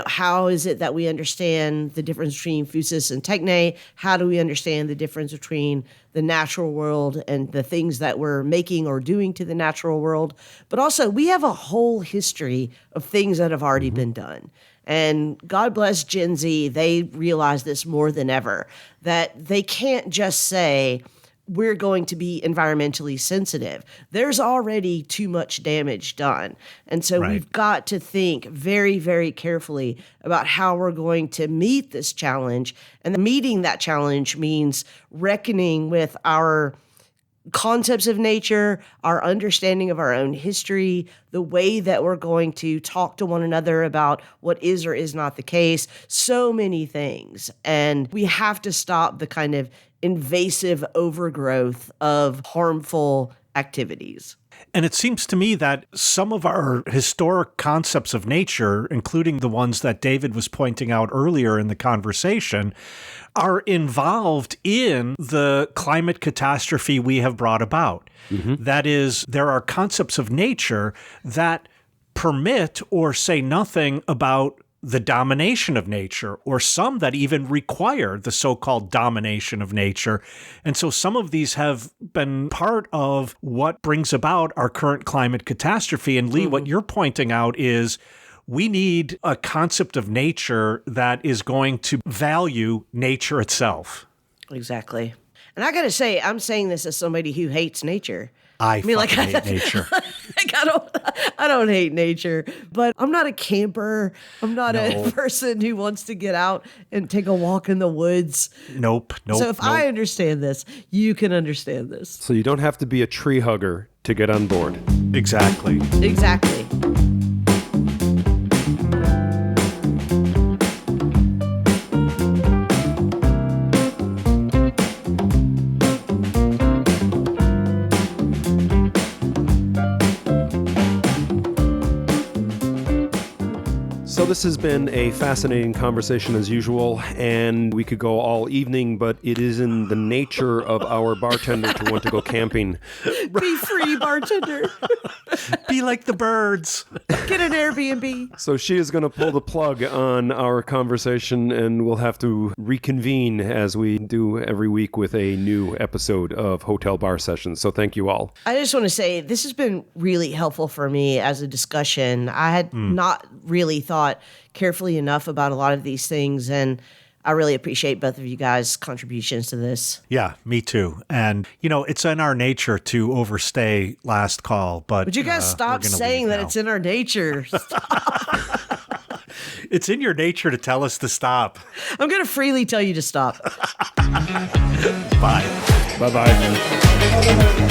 A: How is it that we understand the difference between physis and techne? How do we understand the difference between the natural world and the things that we're making or doing to the natural world? But also, we have a whole history of things that have already been done. And God bless Gen Z, they realize this more than ever, that they can't just say, we're going to be environmentally sensitive. There's already too much damage done. And so we've got to think very, very carefully about how we're going to meet this challenge. And meeting that challenge means reckoning with our concepts of nature, our understanding of our own history, the way that we're going to talk to one another about what is or is not the case, so many things. And we have to stop the kind of invasive overgrowth of harmful activities.
C: And it seems to me that some of our historic concepts of nature, including the ones that David was pointing out earlier in the conversation, are involved in the climate catastrophe we have brought about. That is, there are concepts of nature that permit or say nothing about the domination of nature, or some that even require the so-called domination of nature. And so some of these have been part of what brings about our current climate catastrophe. And Lee, what you're pointing out is we need a concept of nature that is going to value nature itself.
A: Exactly. And I got to say, I'm saying this as somebody who hates nature.
C: I mean, hate nature.
A: I don't hate nature, but I'm not a camper. I'm not a person who wants to get out and take a walk in the woods.
C: Nope.
A: So if I understand this, you can understand this.
B: So you don't have to be a tree hugger to get on board.
C: Exactly.
B: So this has been a fascinating conversation as usual, and we could go all evening, but it is in the nature of our bartender to want to go camping.
A: Be free, bartender.
C: Be like the birds.
A: Get an Airbnb.
B: So she is going to pull the plug on our conversation, and we'll have to reconvene as we do every week with a new episode of Hotel Bar Sessions. So thank you all.
A: I just want to say this has been really helpful for me as a discussion. I had not really thought carefully enough about a lot of these things, and I really appreciate both of you guys' contributions to this.
C: Yeah, me too. And, it's in our nature to overstay last call, but...
A: Would you guys stop saying that it's in our nature?
C: It's in your nature to tell us to stop.
A: I'm going to freely tell you to stop.
C: Bye.
B: Bye-bye.